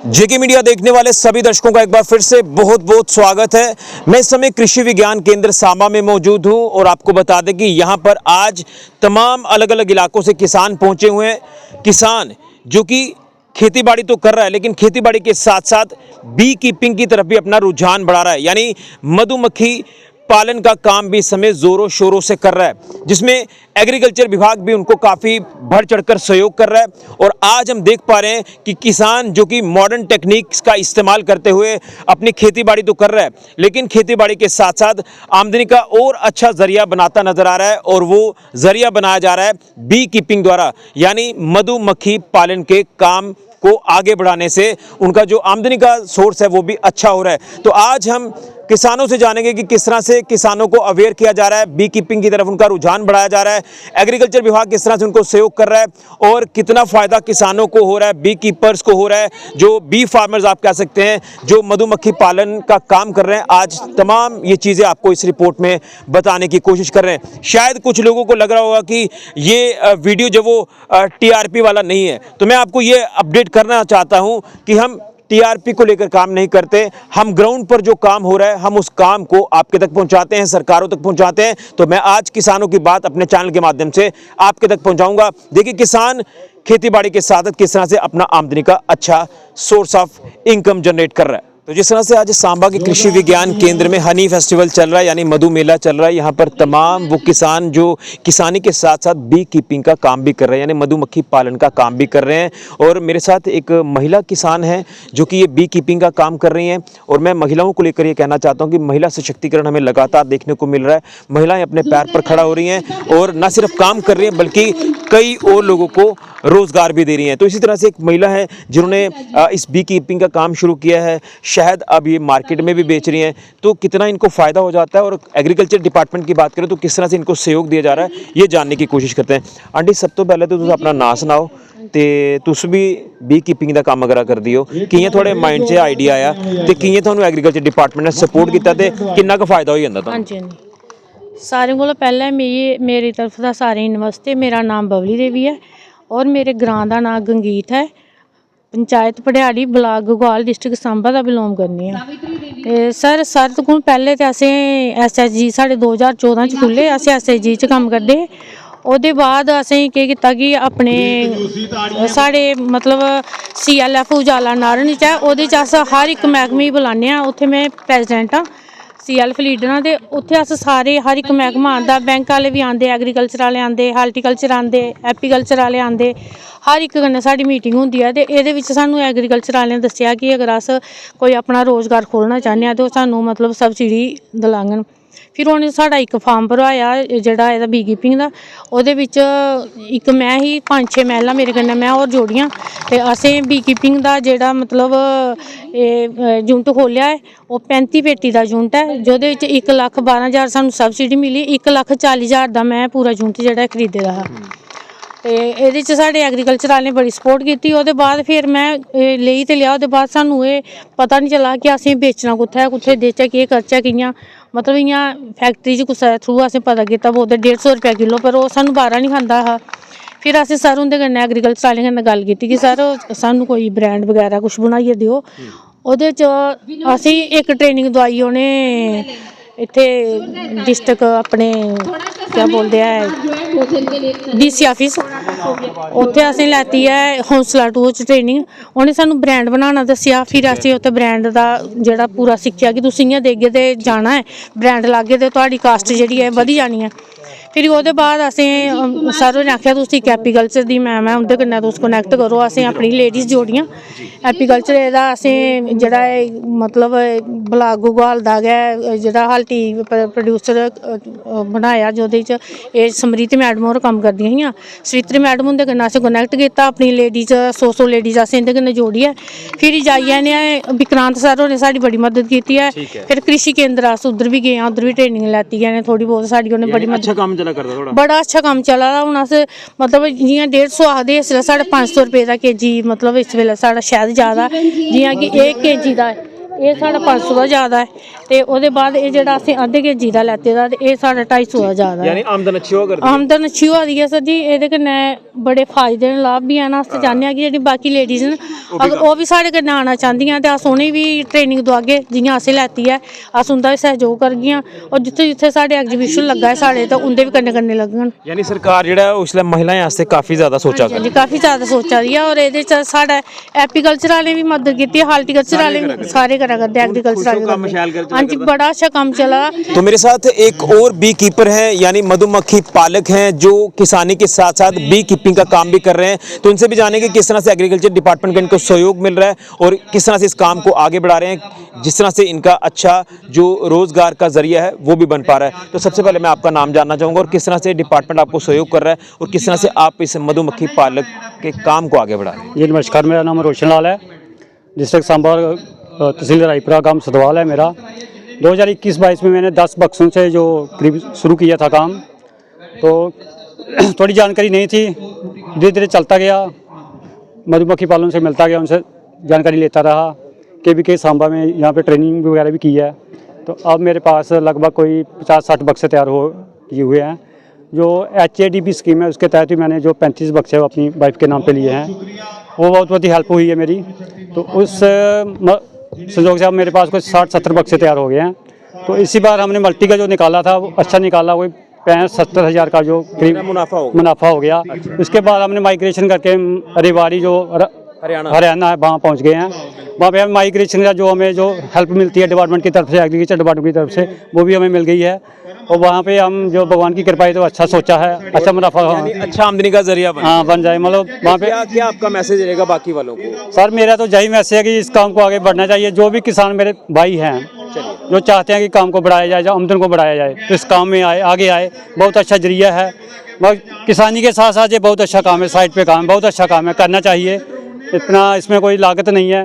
जेके media देखने वाले सभी दर्शकों का एक बार फिर से बहुत बहुत स्वागत है। मैं इस समय कृषि विज्ञान केंद्र सांबा में मौजूद हूं और आपको बता दें कि यहां पर आज तमाम अलग अलग इलाकों से किसान पहुंचे हुए हैं। किसान जो कि खेतीबाड़ी तो कर रहा है, लेकिन खेतीबाड़ी के साथ साथ बी कीपिंग की तरफ भी अपना रुझान बढ़ा रहा है, यानी मधुमक्खी पालन का काम भी इस समय जोरों शोरों से कर रहा है, जिसमें एग्रीकल्चर विभाग भी उनको काफ़ी बढ़ चढ़कर सहयोग कर रहा है। और आज हम देख पा रहे हैं कि किसान जो कि मॉडर्न टेक्निक्स का इस्तेमाल करते हुए अपनी खेतीबाड़ी तो कर रहा है, लेकिन खेतीबाड़ी के साथ साथ आमदनी का और अच्छा जरिया बनाता नजर आ रहा है। और वो जरिया बनाया जा रहा है बी कीपिंग द्वारा, यानी मधुमक्खी पालन के काम को आगे बढ़ाने से उनका जो आमदनी का सोर्स है वो भी अच्छा हो रहा है। तो आज हम किसानों से जानेंगे कि किस तरह से किसानों को अवेयर किया जा रहा है, बी कीपिंग की तरफ उनका रुझान बढ़ाया जा रहा है, एग्रीकल्चर विभाग किस तरह से उनको सहयोग कर रहा है और कितना फायदा किसानों को हो रहा है, बी कीपर्स को हो रहा है, जो बी फार्मर्स आप कह सकते हैं, जो मधुमक्खी पालन का काम कर रहे हैं। आज तमाम ये चीज़ें आपको इस रिपोर्ट में बताने की कोशिश कर रहे हैं। शायद कुछ लोगों को लग रहा होगा कि ये वीडियो जो वो टीआरपी वाला नहीं है, तो मैं आपको ये अपडेट करना चाहता हूँ कि हम टीआरपी को लेकर काम नहीं करते। हम ग्राउंड पर जो काम हो रहा है हम उस काम को आपके तक पहुंचाते हैं, सरकारों तक पहुंचाते हैं। तो मैं आज किसानों की बात अपने चैनल के माध्यम से आपके तक पहुंचाऊंगा। देखिए, किसान खेतीबाड़ी के साथ किस तरह से अपना आमदनी का अच्छा सोर्स ऑफ इनकम जनरेट कर रहा है। तो जिस तरह से आज सांबा के कृषि विज्ञान केंद्र में हनी फेस्टिवल चल रहा है, यानी मधु मेला चल रहा है, यहाँ पर तमाम वो किसान जो किसानी के साथ साथ बी कीपिंग का काम भी कर रहे हैं, यानी मधुमक्खी पालन का काम भी कर रहे हैं। और मेरे साथ एक महिला किसान है जो कि ये बी कीपिंग का काम कर रही हैं। और मैं महिलाओं को लेकर ये कहना चाहता हूँ कि महिला सशक्तिकरण हमें लगातार देखने को मिल रहा है। महिलाएं अपने पैर पर खड़ा हो रही हैं और न सिर्फ काम कर रही हैं बल्कि कई और लोगों को रोजगार भी दे रही हैं। तो इसी तरह से एक महिला है जिन्होंने इस बी कीपिंग का काम शुरू किया है, शहद अब ये मार्केट में भी बेच रही हैं। तो कितना इनको फायदा हो जाता है और एग्रीकल्चर डिपार्टमेंट की बात करें तो किस तरह से इनको सहयोग दिया जा रहा है, ये जानने की कोशिश करते हैं। आंटी, सब तो पहले तो तुम अपना नाम सुनाओ ते तुस भी बी कीपिंग का काम वगैरह कर दियो, कियां थोड़े माइंड से आइडिया आया ते कियां थानू एग्रीकल्चर डिपार्टमेंट ने सपोर्ट किया ते कितना का फायदा हो जांदा था? हाँ जी, सारे को पहले मेरी तरफ का सारे नमस्ते। मेरा नाम बबली देवी है और मेरे ग्रां का नाम गंगीत है। पंचायत पढ़ियाड़ी, ब्लाक घगवाल, डिस्ट्रिक्ट सांबा का बिलोंग करनी है। सर तो पहले तो असें SSG साढ़े 2014 च खुले, अस SSG च कम्म करदे। ओहदे बाद असें केह् कीता कि अपने साढ़े मतलब CLF उजाला नारन च है, ओहदे च अस हर एक मैहकमे बुलाने आ। उत्थे मैं प्रेजिडेंट हाँ CLF लीडर हाँ। ते उत्थे अस सारे हर एक मैहकमा आंदा, बैंक वाले भी आंदे, एग्रीकल्चर वाले आंदे, हार्टीकल्चर आंदे, एपीकल्चर वाले आंदे, हर एक कन्नै साडी मीटिंग होंदी है। ते एहदे विच सानू एग्रीकल्चर वालें दस्सेआ कि अगर अस कोई अपना रोजगार खोलना चाहने आं ते सानू मतलब सबसिडी दिलाङन। फिर उन्हें साढ़ा एक फार्म भरवाया जेह्ड़ा एह्दा बी कीपिंग दा। ओहदे विच इक मैं ही 5-6 महिला मेरे कन्नै मैं होर जोड़ियां ते असें बी कीपिंग दा जेह्ड़ा मतलब यूनिट खोलिया है ओह् 35 पेटी दा यूनिट है, जोहदे विच 1,12,000 सानू सबसिडी मिली, 1,40,000 दा मैं पूरा यूनिट जेह्ड़ा खरीदे दा हा। ते एहदे च साढ़े एग्रीकल्चर वाले बड़ी सपोर्ट कीती। ओहदे बाद फिर मैं लेई ते लिया, ओहदे बाद सानू एह् पता नहीं चला कि असें बेचना कुत्थै देचै, केह् करचै, कि'यां मतलब इ'यां फैक्ट्री च कुसै थ्रू असें पता कीता बोलदे 150 रुपया किलो, पर ओह् सानू बारा नहीं खांदा हा। फिर असें सर उंदे कन्नै एग्रीकल्चर वाले कन्नै गल्ल कीती कि सर सानू कोई ब्रांड वगैरह कुछ बनाइयै दिओ। ओहदे च असें एक ट्रेनिंग दोआई उ'नें इत्थे डिस्ट्रिक्ट अपने क्या बोलते हैं DC ऑफिस, उत्थे असें लैती है हौंसला 2 च ट्रेनिंग। उ'नें सानू ब्रांड बनाना दस्सेआ। फिर असें उत्थे ब्रांड दा जेह्ड़ा पूरा सिक्खेआ कि तुस इ'यां देगे ते जाना है, ब्रांड लागे ते तुहाडी कास्ट जेह्ड़ी है बधी जानी है। फिर ओहदे बाद असें सर होरें आखेआ तुस इक एपीकल्चर दी मैम है, उंदे कन्नै तुस कनैक्ट करो। असें अपनी लेडीज़ जोड़ियां एपीकल्चर एह्दा असें जेह्ड़ा मतलब ब्लाक घगवाल दा गै जेह्ड़ा हाल्टी प्रोड्यूसर बनाया, जोहदे च एह् समृति मैडम होर कम्म करदियां हियां। सवित्री मैडम उंदे कन्नै असें कनैक्ट कीता, अपनी लेडीज़ 100 लेडीज़ असें इंदे कन्नै जोड़ियै फिर जाइयै इ'नें विक्रांत सर होरें साडी बड़ी मदद कीती है। फिर कृषि केंद्र अस उद्धर भी गए, उद्धर भी ट्रेनिंग लैती है थोड़ी बहुत, साडी उ'नें बड़ी मदद, बड़ा अच्छा कम्म चला दा। हुण अस मतलब जियां 150 आखदे, इसलै साढ़े 500 रुपये दा केजी मतलब इस वेल्ले साढ़ा शैद ज़्यादा, जियां कि 1 केजी दा एह् साढ़ा 500 दा ज़्यादा है। ਤੇ ਉਹਦੇ ਬਾਅਦ ਇਹ ਜਿਹੜਾ ਅਸੀਂ ਅੱਧੇ ਕੇ ਜੀਰਾ ਲੈਤੇ ਦਾ ਤੇ ਇਹ ਸਾਡਾ 250 ਜ਼ਿਆਦਾ यानी आमदन अच्छी हो करती है। ਆਮਦਨ ਅੱਛੀ ਹੋ ਰਹੀ ਹੈ ਸਰ ਜੀ। ਇਹਦੇ ਕਨੇ ਬੜੇ ਫਾਇਦੇ ਨੇ, ਲਾਭ ਵੀ ਹਨ। ਅਸੀਂ ਚਾਹੁੰਦੇ ਹਾਂ ਕਿ ਜਿਹੜੀ ਬਾਕੀ ਲੇਡੀਜ਼ ਨੇ ਅਗਰ ਉਹ ਵੀ ਸਾਡੇ ਕਨੇ ਆਉਣਾ ਚਾਹੁੰਦੀਆਂ ਤੇ ਅਸ ਉਹਨੇ ਵੀ ਟ੍ਰੇਨਿੰਗ ਦਵਾਗੇ ਜਿਹੀਆਂ ਅਸੀਂ ਲੈਤੀ ਹੈ। ਅਸ ਉਹਦਾ ਵੀ ਸਹਿਯੋਗ ਕਰਗੀਆਂ ਔਰ ਜਿੱਥੇ ਜਿੱਥੇ ਸਾਡੇ ਐਗਜ਼ੀਬਿਸ਼ਨ ਲੱਗਾ ਹੈ ਸਾਡੇ ਤਾਂ ਉਹਦੇ ਵੀ ਕੰਨੇ ਲੱਗਣ। यानी सरकार ਜਿਹੜਾ ਉਸ ਲਈ ਮਹਿਲਾਵਾਂ ਵਾਸਤੇ ਕਾਫੀ ਜ਼ਿਆਦਾ ਸੋਚਾ ਹਾਂਜੀ ਕਾਫੀ ਜ਼ਿਆਦਾ ਸੋਚਾ ਰਹੀ ਹੈ ਔਰ ਇਹਦੇ ਚ ਸਾਡਾ ਐਪੀਕਲਚਰ ਵਾਲੇ ਵੀ ਮਦਦ ਕੀਤੀ ਹੈ, ਹਾਰਟੀਕਲਚਰ वाले भी सारे करा करते, एग्रीकल्चर वाले। हाँ जी बड़ा अच्छा काम चला। तो मेरे साथ एक और बी कीपर हैं यानी मधुमक्खी पालक हैं जो किसानी के साथ साथ बी कीपिंग का काम भी कर रहे हैं। तो उनसे भी जानेंगे किस तरह से एग्रीकल्चर डिपार्टमेंट का इनको सहयोग मिल रहा है और किस तरह से इस काम को आगे बढ़ा रहे हैं, जिस तरह से इनका अच्छा जो रोजगार का जरिया है वो भी बन पा रहा है। तो सबसे पहले मैं आपका नाम जानना चाहूँगा और किस तरह से डिपार्टमेंट आपको सहयोग कर रहा है और किस तरह से आप इस मधुमक्खी पालक के काम को आगे बढ़ा रहे हैं। जी नमस्कार, मेरा नाम रोशन लाल है, डिस्ट्रिक्ट सांबा, तहसील रायपुरा, गांव सदवाल है मेरा। 2021-22 में मैंने 10 बक्सों से जो करीब शुरू किया था काम, तो थोड़ी जानकारी नहीं थी, धीरे धीरे चलता गया, मधुमक्खी पालन से मिलता गया, उनसे जानकारी लेता रहा। के सांबा में यहाँ पे ट्रेनिंग वगैरह भी की है। तो अब मेरे पास लगभग कोई 50-60 बक्से तैयार हो किए हुए हैं। जो HADP स्कीम है उसके तहत ही मैंने जो 35 बक्से अपनी वाइफ के नाम पे लिए हैं, वो बहुत ही हेल्प हुई है मेरी। तो उस संयोग से अब मेरे पास कोई 60-70 बक्से तैयार हो गए हैं। तो इसी बार हमने मल्टी का जो निकाला था वो अच्छा निकाला, कोई 65-70 हज़ार का जो करीब मुनाफा हो गया। उसके बाद हमने माइग्रेशन करके रेवाड़ी जो हरियाणा है वहाँ पहुँच गए हैं। वहाँ पे हमें माइग्रेशन का जो हमें जो हेल्प मिलती है डिपार्टमेंट की तरफ से, एग्रीकल्चर डिपार्टमेंट की तरफ से, वो भी हमें मिल गई है। और वहाँ पे हम जो भगवान की कृपा है तो अच्छा सोचा है, अच्छा मुनाफा अच्छा आमदनी का जरिया बन जाए। मतलब वहाँ पे क्या आपका मैसेज रहेगा बाकी वालों को? सर मेरा तो यही मैसेज है कि इस काम को आगे बढ़ना चाहिए। जो भी किसान मेरे भाई हैं जो चाहते हैं कि काम को बढ़ाया जाए, जो आमदन को बढ़ाया जाए, तो इस काम में आए, आगे आए। बहुत अच्छा जरिया है। किसानी के साथ साथ ये बहुत अच्छा काम है, साइड पे काम, बहुत अच्छा काम है, करना चाहिए। इतना इसमें कोई लागत नहीं है,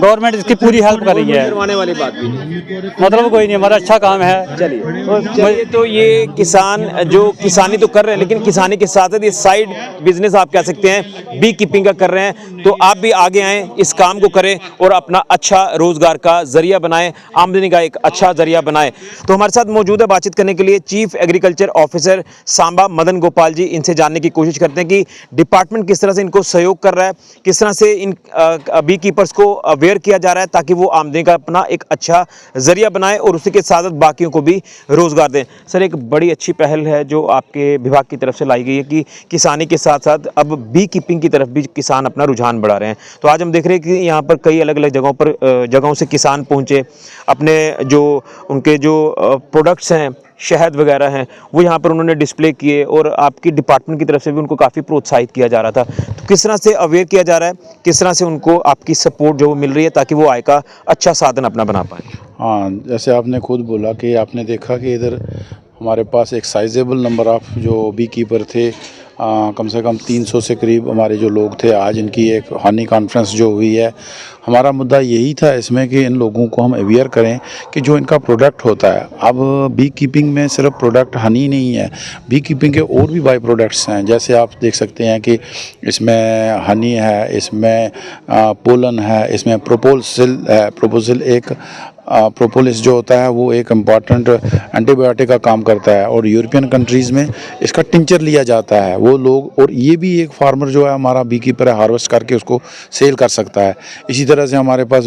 गवर्नमेंट इसकी पूरी हेल्प कर रही है, करवाने वाली बात भी नहीं, मतलब कोई नहीं, हमारा अच्छा काम है। चलिए तो ये किसान जो किसानी तो कर रहे हैं लेकिन किसानी के साथ साथ ये साइड बिजनेस आप कह सकते हैं बी कीपिंग का कर रहे हैं। तो आप भी आगे आएँ, इस काम को करें और अपना अच्छा रोजगार का जरिया बनाएं, आमदनी का एक अच्छा जरिया बनाएं। तो हमारे साथ मौजूद है बातचीत करने के लिए chief agriculture officer Samba Madan Gopal ji. इनसे जानने की कोशिश करते हैं कि डिपार्टमेंट किस तरह से इनको सहयोग कर रहा है, किस तरह से इन बी कीपर्स को अवेयर किया जा रहा है ताकि वो आमदनी का अपना एक अच्छा जरिया बनाए और उसी के साथ साथ बाकियों को भी रोजगार दें। सर एक बड़ी अच्छी पहल है जो आपके विभाग की तरफ से लाई गई है कि किसानी के साथ साथ अब बी कीपिंग की तरफ भी किसान अपना रुझान बढ़ा रहे हैं। तो आज हम देख रहे हैं कि यहाँ पर कई अलग अलग जगहों से किसान पहुँचे, अपने जो उनके जो प्रोडक्ट्स हैं, शहद वगैरह हैं, वो यहाँ पर उन्होंने डिस्प्ले किए और आपकी डिपार्टमेंट की तरफ से भी उनको काफ़ी प्रोत्साहित किया जा रहा था। तो किस तरह से अवेयर किया जा रहा है, किस तरह से उनको आपकी सपोर्ट जो मिल रही है ताकि वो आय का अच्छा साधन अपना बना पाए? हाँ, जैसे आपने खुद बोला कि आपने देखा कि इधर हमारे पास एक साइजेबल नंबर ऑफ जो बी कीपर थे, कम से कम 300 से करीब हमारे जो लोग थे। आज इनकी एक हनी कॉन्फ्रेंस जो हुई है, हमारा मुद्दा यही था इसमें कि इन लोगों को हम अवेयर करें कि जो इनका प्रोडक्ट होता है, अब बी कीपिंग में सिर्फ प्रोडक्ट हनी नहीं है, बी कीपिंग के और भी बाई प्रोडक्ट्स हैं। जैसे आप देख सकते हैं कि इसमें हनी है, इसमें पोलन है, इसमें प्रोपोलिस है। प्रोपोलिस एक प्रोपोलिस जो होता है वो एक इम्पॉर्टेंट एंटीबायोटिक का काम करता है और यूरोपियन कंट्रीज़ में इसका टिंचर लिया जाता है वो लोग। और ये भी एक फार्मर जो है हमारा बी कीपर है, हार्वेस्ट करके उसको सेल कर सकता है। इसी तरह से हमारे पास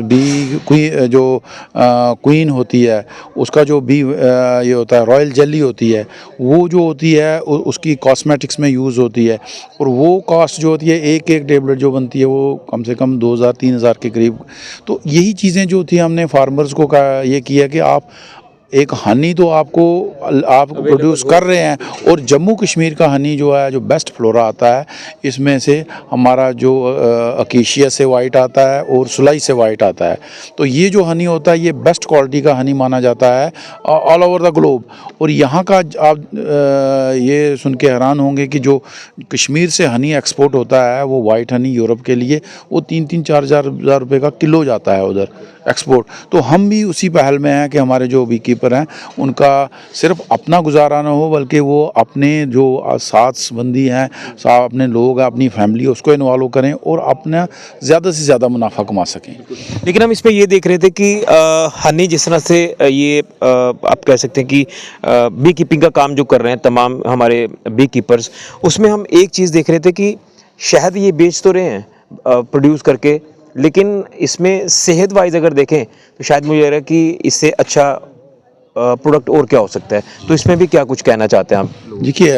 क्वीन होती है, उसका जो बी ये होता है रॉयल जेली होती है, वो जो होती है उसकी कॉस्मेटिक्स में यूज़ होती है और वो कॉस्ट जो होती है एक टेबलेट जो बनती है वो कम से कम 2000-3000 के करीब। तो यही चीज़ें जो थी हमने फार्मर्स को ये किया कि आप एक हनी तो आप प्रोड्यूस कर रहे हैं और जम्मू कश्मीर का हनी जो है, जो बेस्ट फ्लोरा आता है, इसमें से हमारा जो अकेशिया से वाइट आता है और सुलाई से वाइट आता है। तो ये जो हनी होता है ये बेस्ट क्वालिटी का हनी माना जाता है ऑल ओवर द ग्लोब। और यहाँ का आप ये सुन के हैरान होंगे कि जो कश्मीर से हनी एक्सपोर्ट होता है वो वाइट हनी यूरोप के लिए वो 3-4 हज़ार रुपये का किलो जाता है उधर एक्सपोर्ट। तो हम भी उसी पहल में हैं कि हमारे जो बी कीपर कीपर हैं उनका सिर्फ अपना गुजारा ना हो, बल्कि वो अपने जो साथ संबंधी हैं, अपने लोग हैं, अपनी फैमिली, उसको इन्वॉल्व करें और अपना ज़्यादा से ज़्यादा मुनाफा कमा सकें। लेकिन हम इसमें ये देख रहे थे कि हनी जिस तरह से ये आप कह सकते हैं कि बी कीपिंग का काम जो कर रहे हैं तमाम हमारे बी कीपर्स, उसमें हम एक चीज़ देख रहे थे कि शहद ये बेच तो रहे हैं प्रोड्यूस करके, लेकिन इसमें सेहत वाइज अगर देखें तो शायद मुझे लग रहा है कि इससे अच्छा प्रोडक्ट और क्या हो सकता है। तो इसमें भी क्या कुछ कहना चाहते हैं आप? देखिए,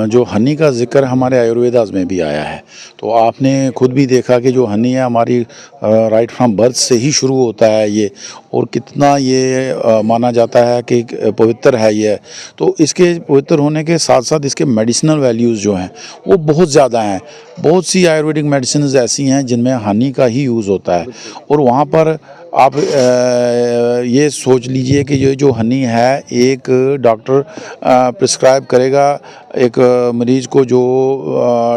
जो हनी का जिक्र हमारे आयुर्वेदास में भी आया है, तो आपने खुद भी देखा कि जो हनी है हमारी राइट फ्रॉम बर्थ से ही शुरू होता है ये, और कितना ये माना जाता है कि पवित्र है ये। तो इसके पवित्र होने के साथ साथ इसके मेडिसिनल वैल्यूज़ जो हैं वो बहुत ज़्यादा हैं। बहुत सी आयुर्वेदिक मेडिसिन ऐसी हैं जिनमें हनी का ही यूज़ होता है, और वहाँ पर आप ये सोच लीजिए कि ये जो हनी है एक डॉक्टर प्रिस्क्राइब करेगा एक मरीज़ को जो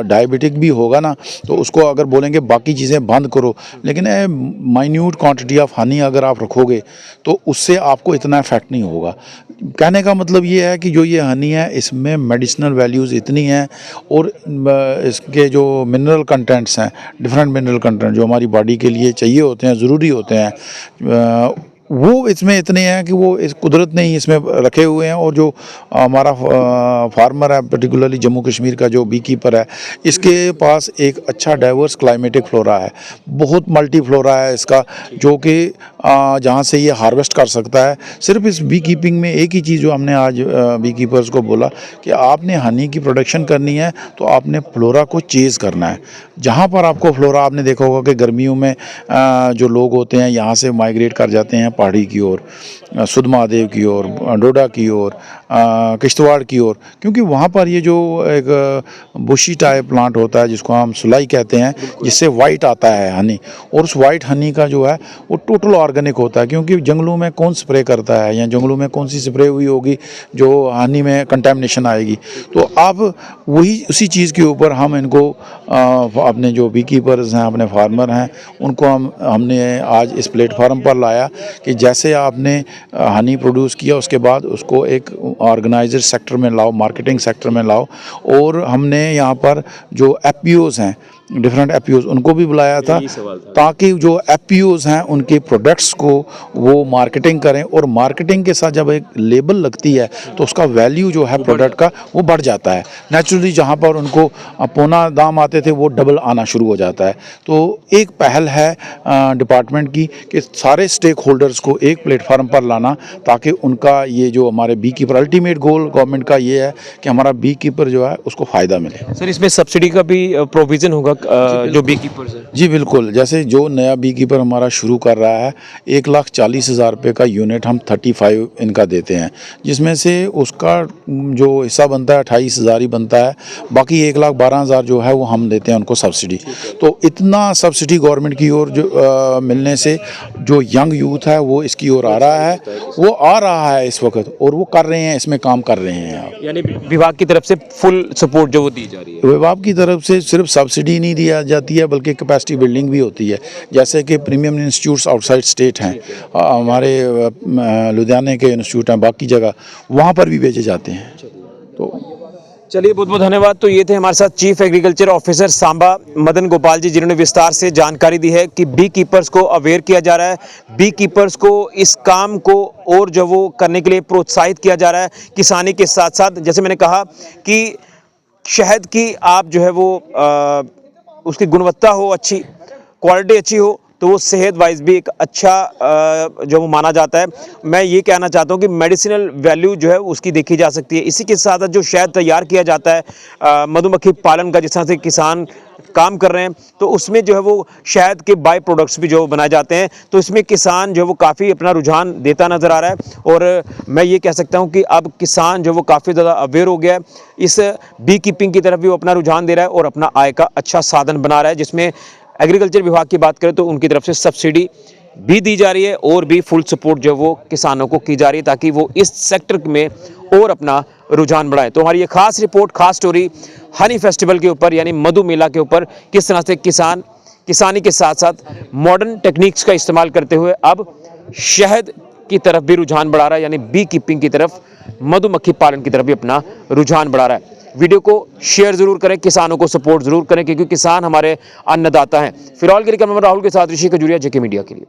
डायबिटिक भी होगा ना, तो उसको अगर बोलेंगे बाकी चीज़ें बंद करो, लेकिन माइन्यूट क्वांटिटी ऑफ हनी अगर आप रखोगे तो उससे आपको इतना इफेक्ट नहीं होगा। कहने का मतलब ये है कि जो ये हनी है इसमें मेडिसिनल वैल्यूज़ इतनी हैं, और इसके जो मिनरल कंटेंट्स हैं, डिफरेंट मिनरल कंटेंट जो हमारी बॉडी के लिए चाहिए होते हैं, ज़रूरी होते हैं, वो इसमें इतने हैं कि वो इस कुदरत ने ही इसमें रखे हुए हैं। और जो हमारा फार्मर है, पर्टिकुलरली जम्मू कश्मीर का जो बी कीपर है, इसके पास एक अच्छा डाइवर्स क्लाइमेटिक फ्लोरा है, बहुत मल्टी फ्लोरा है इसका, जो कि जहाँ से ये हार्वेस्ट कर सकता है। सिर्फ इस बी कीपिंग में एक ही चीज़ जो हमने आज बी कीपर्स को बोला कि आपने हनी की प्रोडक्शन करनी है तो आपने फ्लोरा को चेज़ करना है। जहाँ पर आपको फ्लोरा, आपने देखा होगा कि गर्मियों में जो लोग होते हैं यहाँ से माइग्रेट कर जाते हैं पहाड़ी की ओर, सुध महादेव की ओर, डोडा की ओर, किश्तवाड़ की ओर, क्योंकि वहाँ पर ये जो एक बुशी टाइप प्लांट होता है जिसको हम सुलाई कहते हैं, जिससे वाइट आता है हनी, और उस वाइट हनी का जो है वो टोटल ऑर्गेनिक होता है। क्योंकि जंगलों में कौन स्प्रे करता है, या जंगलों में कौन सी स्प्रे हुई होगी जो हनी में कंटेमिनेशन आएगी। तो आप वही उसी चीज़ के ऊपर हम इनको अपने जो बी कीपर्स हैं, अपने फार्मर हैं, उनको हमने आज इस प्लेटफार्म पर लाया कि जैसे आपने हनी प्रोड्यूस किया उसके बाद उसको एक ऑर्गेनाइजर सेक्टर में लाओ, मार्केटिंग सेक्टर में लाओ। और हमने यहाँ पर जो एफपीओज़ हैं, डिफरेंट एफपीओज़, उनको भी बुलाया था ताकि जो एफपीओज़ हैं उनके प्रोडक्ट्स को वो मार्केटिंग करें, और मार्केटिंग के साथ जब एक लेबल लगती है तो उसका वैल्यू जो है प्रोडक्ट का वो बढ़ जाता है। नेचुरली जहाँ पर उनको पौना दाम आते थे वो डबल आना शुरू हो जाता है। तो एक पहल है डिपार्टमेंट की कि सारे स्टेक होल्डर्स को एक प्लेटफार्म पर लाना, ताकि उनका ये जो हमारे bee keeper, ultimate goal government का ये है कि हमारा बी कीपर जो है उसको फ़ायदा मिले। सर, इसमें सब्सिडी का भी प्रोविज़न होगा जो बी कीपर्स है? जी बिल्कुल, जैसे जो नया बी कीपर हमारा शुरू कर रहा है, 1,40,000 रुपये का यूनिट हम 35 इनका देते हैं, जिसमें से उसका जो हिस्सा बनता है 28,000 ही बनता है, बाकी 1,12,000 जो है वो हम देते हैं उनको सब्सिडी। तो इतना सब्सिडी गवर्नमेंट की ओर जो मिलने से जो यंग यूथ है वो इसकी ओर आ रहा है, वो आ रहा है इस वक्त, और वो कर रहे हैं, इसमें काम कर रहे हैं। आप यानी विभाग की तरफ से फुल सपोर्ट जो वो दी जा रही है? विभाग की तरफ से सिर्फ सब्सिडी नहीं दिया जाती है, बल्कि कैपेसिटी बिल्डिंग भी होती है। जैसे कि प्रीमियम इंस्टीट्यूट्स आउटसाइड स्टेट हैं, हमारे लुधियाने के इंस्टीट्यूट हैं, बाकी जगह वहाँ पर भी भेजे जाते हैं। तो चलिए, बहुत बहुत धन्यवाद। तो ये थे हमारे साथ chief agriculture officer Samba Madan Gopal ji, जिन्होंने विस्तार से जानकारी दी है कि बी कीपर्स को अवेयर किया जा रहा है, बी कीपर्स को इस काम को और जो वो करने के लिए प्रोत्साहित किया जा रहा है। किसानी के साथ साथ, जैसे मैंने कहा कि शहद की आप जो है वो उसकी गुणवत्ता हो अच्छी, क्वालिटी अच्छी हो, तो वो सेहत वाइज भी एक अच्छा जो वो माना जाता है। मैं ये कहना चाहता हूँ कि मेडिसिनल वैल्यू जो है उसकी देखी जा सकती है। इसी के साथ जो शहद तैयार किया जाता है मधुमक्खी पालन का, जिस तरह से किसान काम कर रहे हैं, तो उसमें जो है वो शहद के बाय प्रोडक्ट्स भी जो बनाए जाते हैं। तो इसमें किसान जो है वो काफ़ी अपना रुझान देता नज़र आ रहा है, और मैं ये कह सकता हूँ कि अब किसान जो है वो काफ़ी ज़्यादा अवेयर हो गया है, इस बी कीपिंग की तरफ भी वो अपना रुझान दे रहा है और अपना आय का अच्छा साधन बना रहा है। जिसमें एग्रीकल्चर विभाग की बात करें तो उनकी तरफ से सब्सिडी भी दी जा रही है, और भी फुल सपोर्ट जो वो किसानों को की जा रही है, ताकि वो इस सेक्टर में और अपना रुझान बढ़ाएं। तो हमारी ये खास रिपोर्ट, खास स्टोरी हनी फेस्टिवल के ऊपर, यानी मधु मेला के ऊपर, किस तरह से किसानी के साथ साथ मॉडर्न टेक्निक्स का इस्तेमाल करते हुए अब शहद की तरफ भी रुझान बढ़ा रहा है, यानी बी कीपिंग की तरफ, मधुमक्खी पालन की तरफ भी अपना रुझान बढ़ा रहा है। वीडियो को शेयर जरूर करें, किसानों को सपोर्ट जरूर करें, क्योंकि किसान हमारे अन्नदाता हैं। फिलहाल के लिए कैमरामैन राहुल के साथ ऋषि खजूरिया, जेके मीडिया के लिए।